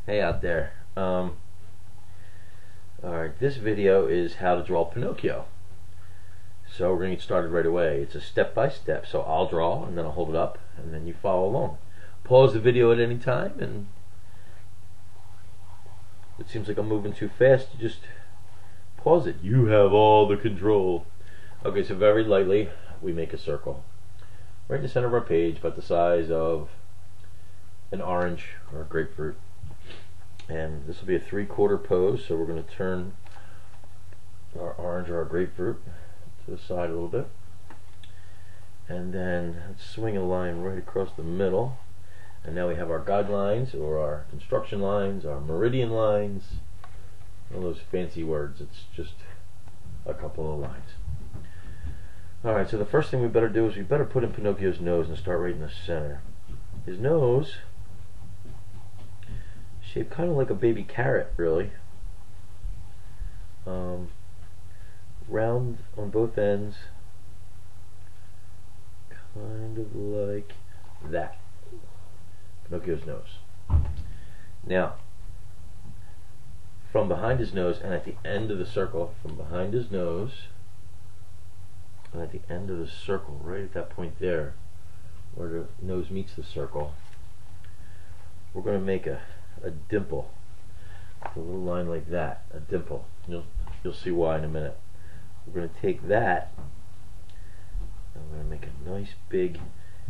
Hey out there. Alright, this video is how to draw Pinocchio. So we're going to get started right away. It's a step-by-step. So I'll draw and then I'll hold it up and then you follow along. Pause the video at any time, and if it seems like I'm moving too fast, you just pause it. You have all the control. Okay, so very lightly we make a circle right in the center of our page, about the size of an orange or a grapefruit. And this will be a 3/4 pose, so we're going to turn our orange or our grapefruit to the side a little bit, and then let's swing a line right across the middle. And now we have our guidelines, or our instruction lines, our meridian lines, all those fancy words. It's just a couple of lines. Alright, so the first thing we better do is we better put in Pinocchio's nose and start right in the center. His nose, shaped kind of like a baby carrot, really. Round on both ends, kind of like that. Pinocchio's nose. Now, from behind his nose and at the end of the circle, from behind his nose and at the end of the circle, right at that point there, where the nose meets the circle, we're going to make a dimple, a little line like that, a dimple. You'll see why in a minute. We're going to take that and we're going to make a nice big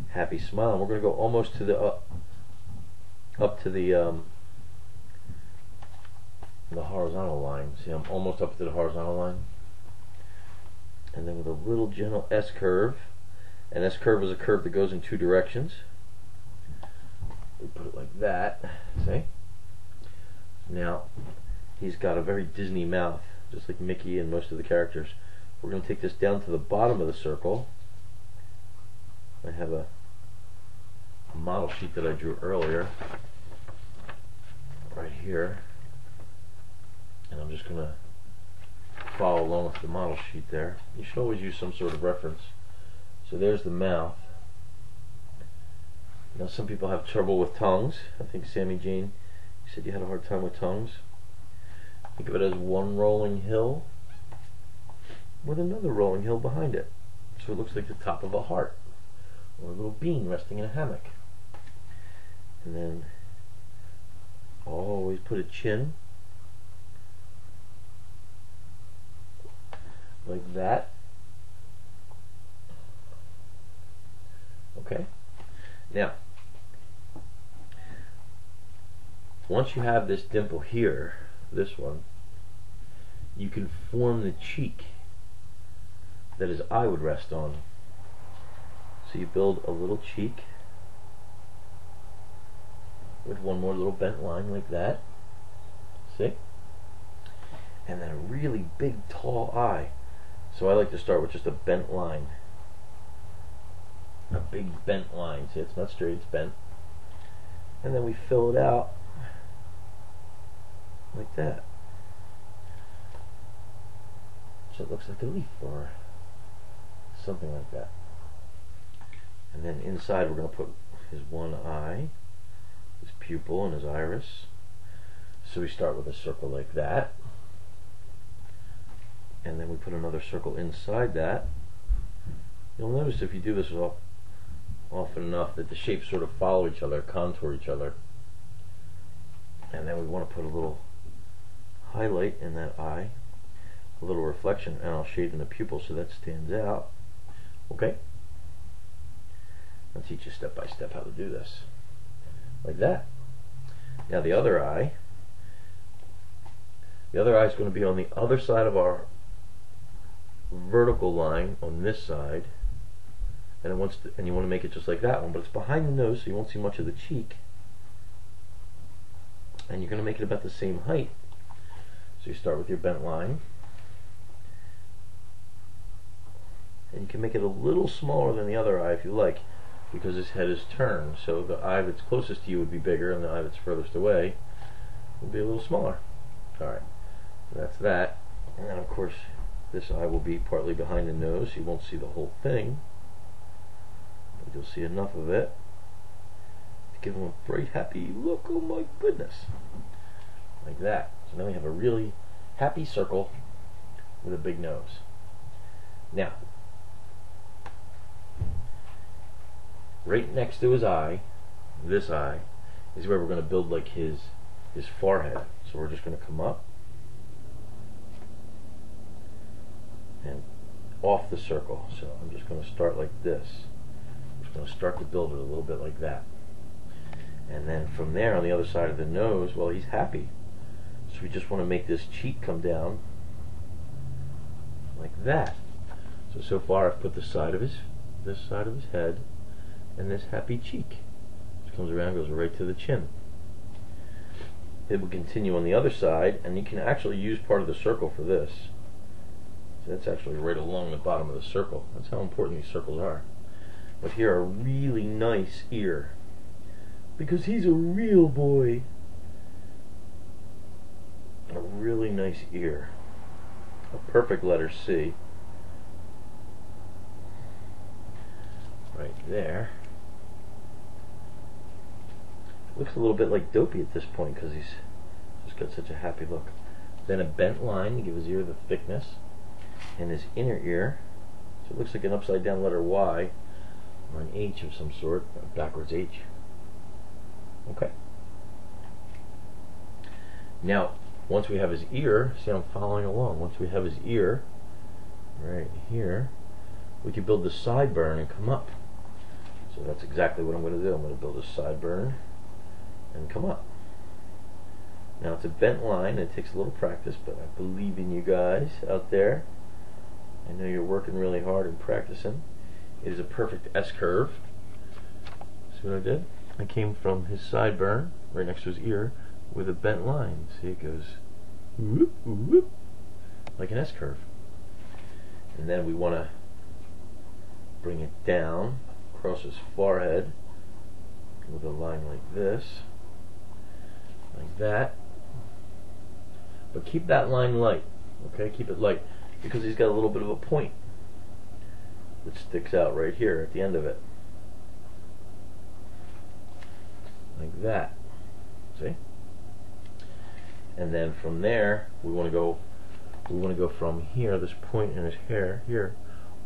happy smile, and we're going to go almost to the up to the horizontal line. See, I'm almost up to the horizontal line, and then with a little gentle S curve. An S curve is a curve that goes in two directions. We put it like that. See? Now he's got a very Disney mouth, just like Mickey and most of the characters. We're going to take this down to the bottom of the circle. I have a model sheet that I drew earlier right here, and I'm just going to follow along with the model sheet there. You should always use some sort of reference. So there's the mouth. Now some people have trouble with tongues. I think Sammy Jane, you said you had a hard time with tongues. Think of it as one rolling hill with another rolling hill behind it. So it looks like the top of a heart, or a little bean resting in a hammock. And then always put a chin like that. Okay. Now, once you have this dimple here, this one, you can form the cheek that his eye would rest on. So you build a little cheek with one more little bent line like that. See? And then a really big tall eye. So I like to start with just a bent line. A big bent line. See, it's not straight, it's bent. And then we fill it out like that. So it looks like a leaf or something like that. And then inside we're going to put his one eye, his pupil, and his iris. So we start with a circle like that, and then we put another circle inside that. You'll notice if you do this often enough that the shapes sort of follow each other, contour each other. And then we want to put a little highlight in that eye, a little reflection, and I'll shade in the pupil so that stands out. Okay? I'll teach you step by step how to do this. Like that. Now the other eye is going to be on the other side of our vertical line on this side, and you want to make it just like that one, but it's behind the nose, so you won't see much of the cheek, and you're going to make it about the same height. So you start with your bent line, and you can make it a little smaller than the other eye if you like, because his head is turned, so the eye that's closest to you would be bigger and the eye that's furthest away would be a little smaller. Alright, that's that. And then of course this eye will be partly behind the nose, so you won't see the whole thing, but you'll see enough of it to give him a bright happy look. Oh my goodness. like that. So now we have a really happy circle with a big nose. Now, right next to his eye, this eye, is where we're going to build like his forehead. So we're just going to come up and off the circle. So I'm just going to start like this. I'm just going to start to build it a little bit like that. And then from there, on the other side of the nose, well, he's happy. So we just want to make this cheek come down like that. So far I've put this side of his head and this happy cheek. Which comes around, goes right to the chin. It will continue on the other side, and you can actually use part of the circle for this. So that's actually right along the bottom of the circle. That's how important these circles are. But here, a really nice ear. Because he's a real boy. A really nice ear. A perfect letter C. Right there. Looks a little bit like Dopey at this point because he's just got such a happy look. Then a bent line to give his ear the thickness. And his inner ear. So it looks like an upside down letter Y. Or an H of some sort. A backwards H. Okay. Now, once we have his ear, see I'm following along. Once we have his ear, right here, we can build the sideburn and come up. So that's exactly what I'm going to do. I'm going to build a sideburn and come up. Now it's a bent line. It takes a little practice, but I believe in you guys out there. I know you're working really hard and practicing. It is a perfect S-curve. See what I did? I came from his sideburn, right next to his ear, with a bent line. See, it goes whoop, whoop, like an S-curve. And then we want to bring it down across his forehead with a line like this, like that. But keep that line light, okay? Keep it light, because he's got a little bit of a point that sticks out right here at the end of it. Like that. See? And then from there we want to go from here, this point in his hair here,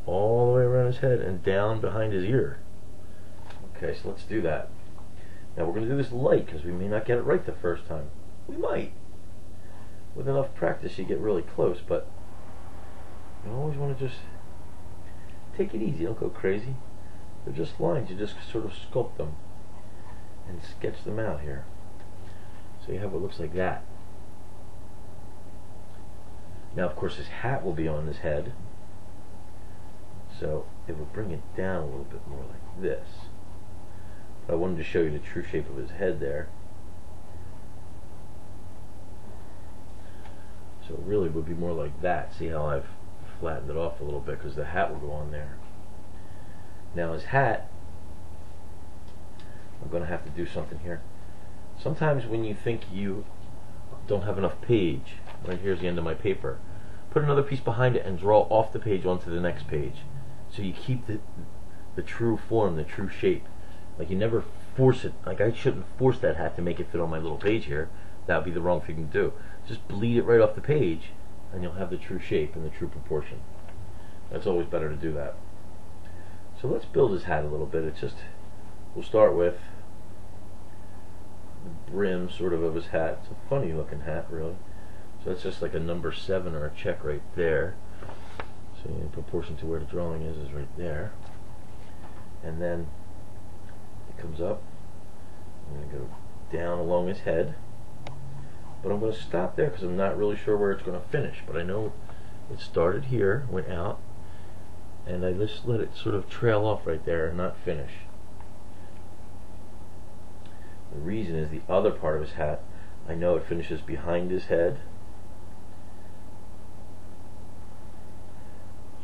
all the way around his head and down behind his ear. Okay, so let's do that. Now we're going to do this light because we may not get it right the first time. We might. With enough practice you get really close, but you always want to just take it easy, don't go crazy. They're just lines, you just sort of sculpt them and sketch them out here. So you have what looks like that. Now of course his hat will be on his head, so it will bring it down a little bit more like this. But I wanted to show you the true shape of his head there. So it really would be more like that. See how I've flattened it off a little bit because the hat will go on there. Now his hat, I'm going to have to do something here. Sometimes when you think you don't have enough page, right here's the end of my paper, put another piece behind it and draw off the page onto the next page. So you keep the true form, the true shape. Like you never force it. Like I shouldn't force that hat to make it fit on my little page here. That would be the wrong thing to do. Just bleed it right off the page and you'll have the true shape and the true proportion. That's always better to do that. So let's build his hat a little bit. It's just, we'll start with the brim sort of his hat. It's a funny looking hat really. So that's just like a number 7 or a check right there. So in proportion to where the drawing is right there. And then it comes up. I'm going to go down along his head. But I'm going to stop there because I'm not really sure where it's going to finish. But I know it started here, went out, and I just let it sort of trail off right there and not finish. The reason is the other part of his hat, I know it finishes behind his head,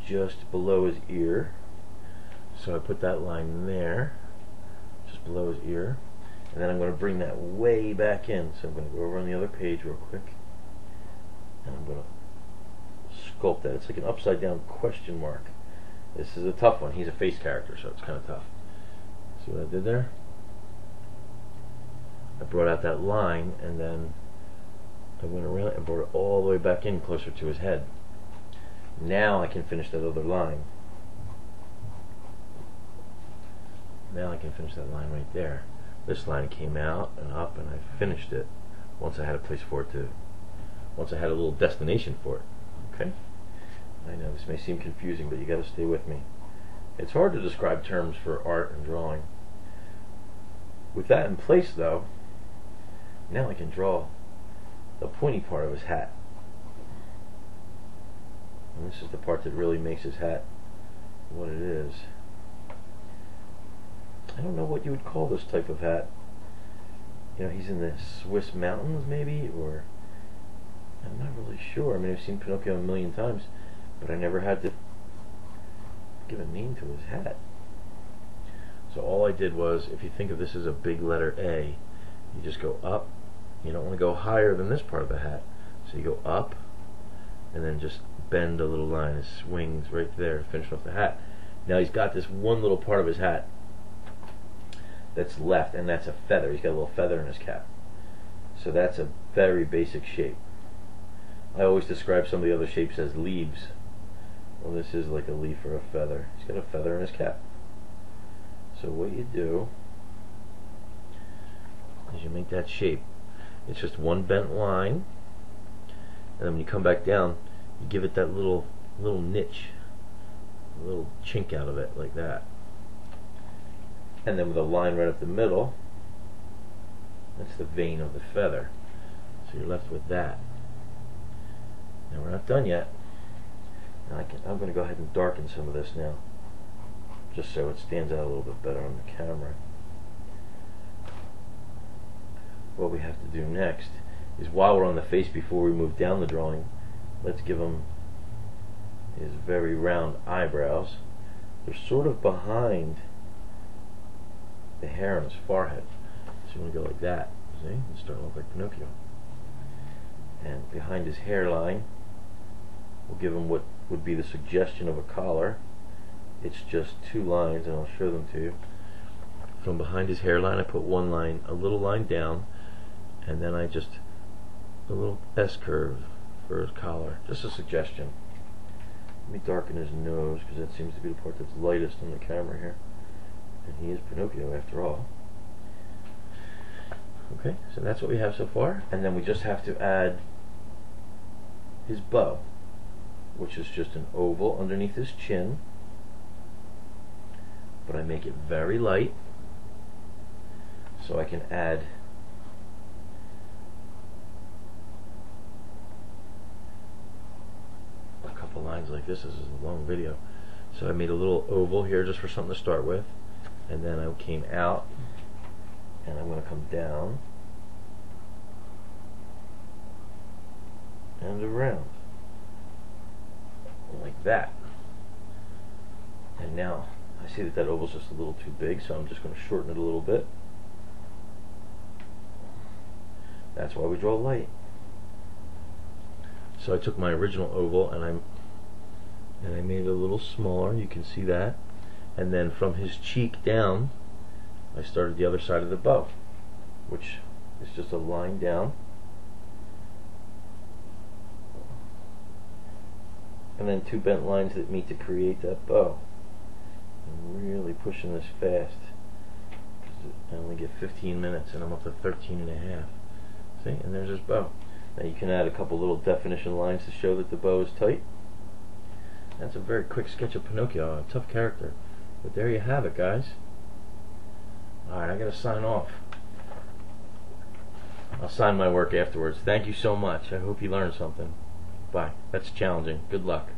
just below his ear. So I put that line there, just below his ear. And then I'm going to bring that way back in. So I'm going to go over on the other page real quick. And I'm going to sculpt that. It's like an upside down question mark. This is a tough one. He's a face character, so it's kind of tough. See what I did there? I brought out that line and then I went around and brought it all the way back in closer to his head. Now I can finish that other line. Now I can finish that line right there. This line came out and up, and I finished it once I had a place for it to, once I had a little destination for it. Okay? I know this may seem confusing, but you got to stay with me. It's hard to describe terms for art and drawing. With that in place, though, now I can draw the pointy part of his hat. And this is the part that really makes his hat what it is. I don't know what you would call this type of hat. You know, he's in the Swiss mountains, maybe, or I'm not really sure. I mean, I've seen Pinocchio a million times, but I never had to give a name to his hat. So all I did was, if you think of this as a big letter A, you just go up. You don't want to go higher than this part of the hat. So you go up, and then just bend a little line. It swings right there, finish off the hat. Now he's got this one little part of his hat that's left, and that's a feather. He's got a little feather in his cap. So that's a very basic shape. I always describe some of the other shapes as leaves. Well, this is like a leaf or a feather. He's got a feather in his cap. So what you do is you make that shape. It's just one bent line, and then when you come back down, you give it that little niche, a little chink out of it, like that. And then with a line right up the middle, that's the vein of the feather. So you're left with that. Now we're not done yet. Now I'm going to go ahead and darken some of this now, just so it stands out a little bit better on the camera. What we have to do next is, while we're on the face, before we move down the drawing, let's give him his very round eyebrows. They're sort of behind the hair on his forehead. So you want to go like that, see? It's starting to look like Pinocchio. And behind his hairline, we'll give him what would be the suggestion of a collar. It's just two lines, and I'll show them to you. From behind his hairline, I put one line, a little line down, and then I just a little S-curve for his collar. Just a suggestion. Let me darken his nose, because that seems to be the part that's lightest on the camera here. And he is Pinocchio after all. Okay, so that's what we have so far. And then we just have to add his bow, which is just an oval underneath his chin. But I make it very light, so I can add a couple lines like this. This is a long video. So I made a little oval here just for something to start with, and then I came out, and I'm going to come down and around like that. And now I see that that oval's just a little too big, so I'm just going to shorten it a little bit. That's why we draw light. So I took my original oval and I made it a little smaller. You can see that. And then from his cheek down, I started the other side of the bow, which is just a line down. And then two bent lines that meet to create that bow. I'm really pushing this fast. I only get 15 minutes and I'm up to 13 and a half. See, and there's his bow. Now you can add a couple little definition lines to show that the bow is tight. That's a very quick sketch of Pinocchio, a tough character. But there you have it, guys. Alright, I gotta sign off. I'll sign my work afterwards. Thank you so much. I hope you learned something. Bye. That's challenging. Good luck.